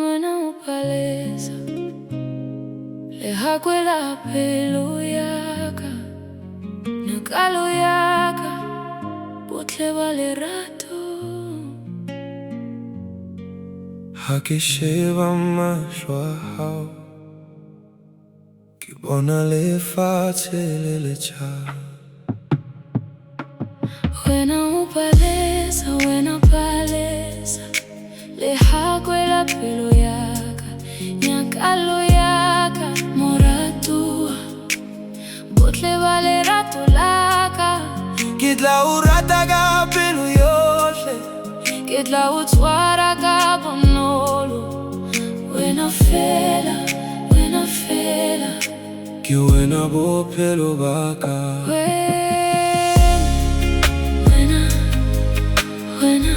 Wena upalesa lehakwela pelo yaka nakalo yaka botle ba lerato. Ha ke sheba mahlo a hao ke bona lefatshe le letjhaba. Wena palesa lehakwela pelo yaka nyakalo yaka moratua botle ba lerato laka. Ke tla o rata ka pelo yohle, ke tla o tshwara ka bonolo. Wena fela ke wena bophelo ba ka. Wena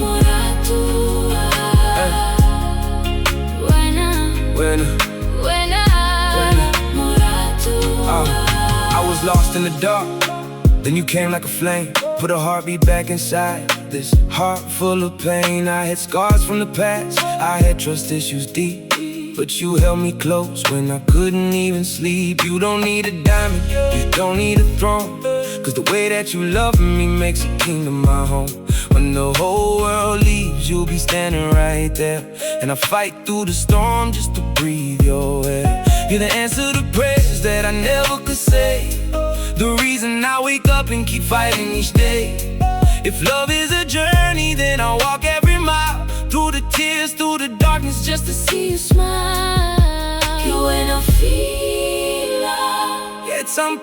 moratua. Wena moratua. I was lost in the dark, then you came like a flame, put a heartbeat back inside this heart full of pain. I had scars from the past, I had trust issues deep, but you held me close when I couldn't even sleep. You don't need a diamond, you don't need a throne, cause the way that you love me makes a kingdom my home. When the whole world leaves, you'll be standing right there, and I fight through the storm just to breathe your air. You're the answer to prayers that I never could say, the reason I wake up and keep fighting each day. If love is a journey, then I'll walk every mile, through the tears, through the darkness, just to see you smile. Que buena fila,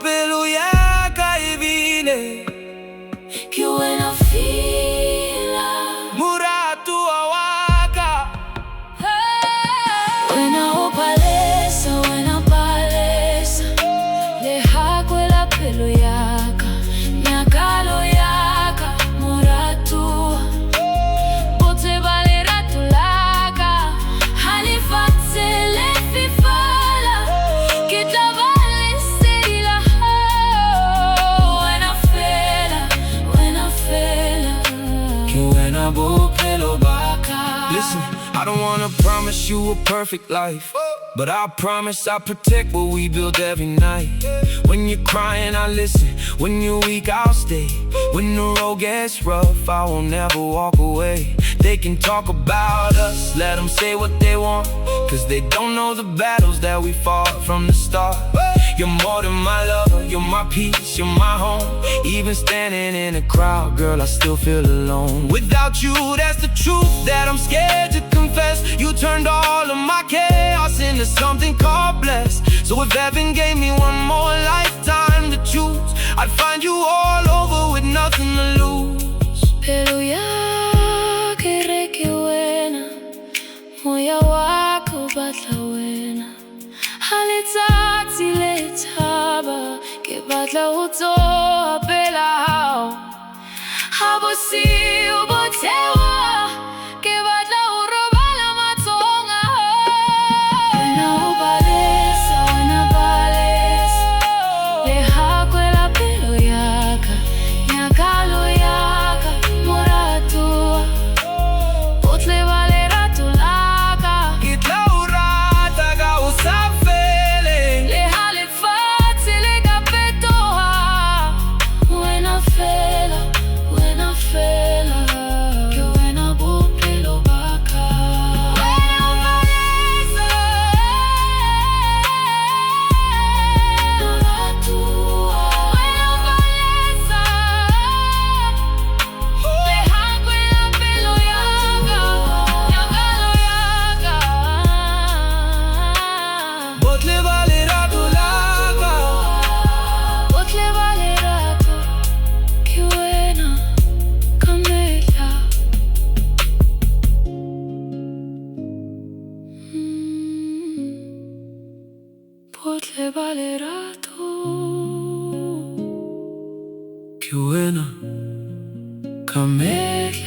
Pelo yaka ibine. que buena fila, Muratu awaka. wena palesa lehakwela pelo yaka nyakalo yaka moratua botle ba lerato laka. Halifatse le fifala ke tla ba lesela. Wena fela Ke wena bophelo ba ka. Listen, I don't wanna promise you a perfect life, but I promise I'll protect what we build every night. When you're crying, I listen. When you're weak, I'll stay. When the road gets rough, I will never walk away. They can talk about us, let them say what they want, cause they don't know the battles that we fought from the start. You're more than my lover, you're my peace, you're my home. Even standing in a crowd, girl, I still feel alone. Without you, that's the truth that I'm scared to confess. You turned all of my chaos into something called blessed. So if heaven gave me one more lifetime to choose, I'd find you all over with nothing to lose. pelo yake reke wena moya wako batla wena. Haletsatsi le thaba ke batla ho tsopela hao. Ha bosiu bo thewa ke batla ho robala matsohong a hao. Wena palesa lehakwela pelo yaka nyakalo yaka moratua botle ba lerato laka. Ke tla o rata ka o sa fele. Le halefatshe le ka fetoha. Wena fela ke wena bophelo ba ka. Wena palesa moratua. Wena palesa lehakwela pelo yaka nyakalo yaka. Botle ba lerato laka. Botle ba lerato ke wena kamehla. Botle ba lerato Ke wena kamehla.